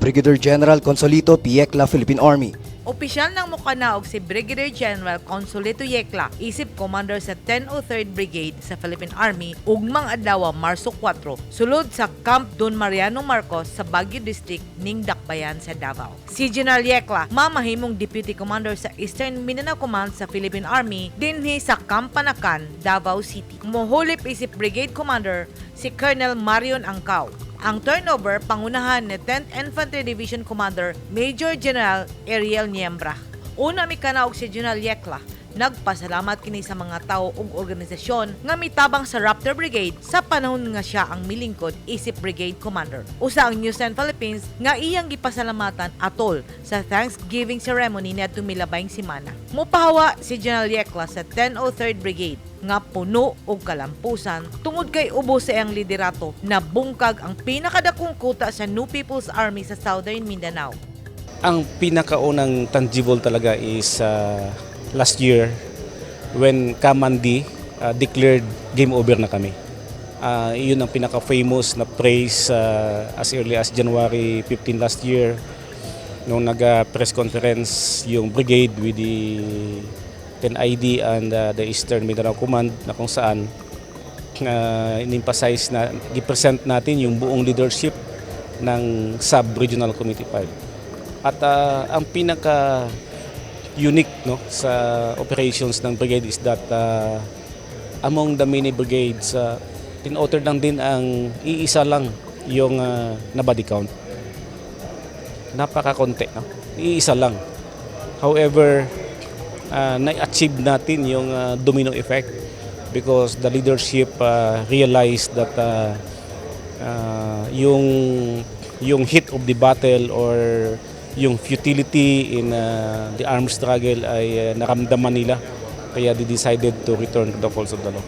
Brigadier General Consolito P. Yecla, Philippine Army. Opisyal ng mukanaog si Brigadier General Consolito Yecla, isip Commander sa 103rd Brigade sa Philippine Army, ugmang adlaw Marso 4, sulod sa Camp Don Mariano Marcos sa Baguio District ning Dakbayan sa Davao. Si General Yecla, mamahimong Deputy Commander sa Eastern Mindanao Command sa Philippine Army, dinhi sa Camp Panacan, Davao City. Mohulip isip Brigade Commander si Colonel Marion Angkao. Ang turnover, pangunahan ni 10th Infantry Division Commander Major General Ariel Niembra. Una mi kanaog si General Yecla, nagpasalamat kini sa mga tao ug organisasyon nga mitabang sa Raptor Brigade sa panahon nga siya ang milingkod isip Brigade Commander. Usa ang News 10 Philippines nga iyang gipasalamatan atol sa Thanksgiving ceremony niadtong milabayng semana. Mopahawa si General Yecla sa 103rd Brigade nga puno og kalampusan tungod kay ubos sa iyang liderato na bungkag ang pinakadakong kuta sa New People's Army sa Southern Mindanao. Ang pinakaunang tangible talaga is last year when Kamandi declared game over na kami. Yun ang pinaka-famous na praise as early as January 15 last year nung nag-press conference yung brigade with the 10ID and the Eastern Mindanao Command na kung saan in-emphasize na i-present natin yung buong leadership ng Sub-Regional Committee 5. At ang pinaka-unique sa operations ng brigade is that among the many brigades, tin-order lang din ang iisa lang yung na body count. Napaka-konti, no? Iisa lang. However, na-achieve natin yung domino effect because the leadership realized that yung heat of the battle or yung futility in the armed struggle ay naramdaman nila kaya they decided to return to the folds of the law.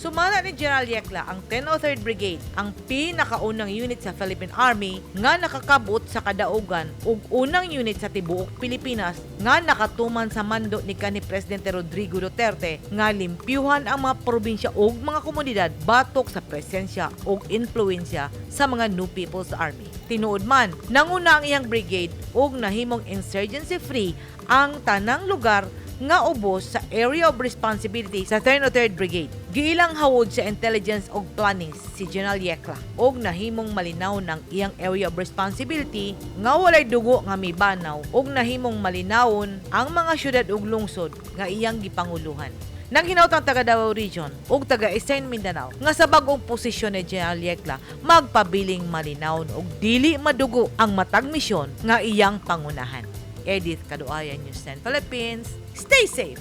Sumala ni General Yecla ang 103rd Brigade, ang pinakaunang unit sa Philippine Army nga nakakabot sa kadaugan ug unang unit sa tibuok Pilipinas nga nakatuman sa mando ni kanhi Presidente Rodrigo Duterte nga limpyuhan ang mga probinsya ug mga komunidad batok sa presensya ug influensya sa mga New People's Army. Tinuod man, nanguna ang iyang brigade ug nahimong insurgency-free ang tanang lugar nga ubos sa area of responsibility sa 103rd Brigade. Giilang hawod sa intelligence ug planning si General Yecla ug nahimong malinaw ng iyang area of responsibility nga walay dugo nga mibanaw ug nahimong malinawon ang mga syudad ug lungsod nga iyang gipanguluhan. Nang hinautang taga Davao Region ug taga Eastern Mindanao nga sa bag-ong posisyon ni General Yecla magpabiling malinawon ug dili madugo ang matag misyon nga iyang pangunahan. Edith Kaduayan, News 10 Philippines. Stay safe!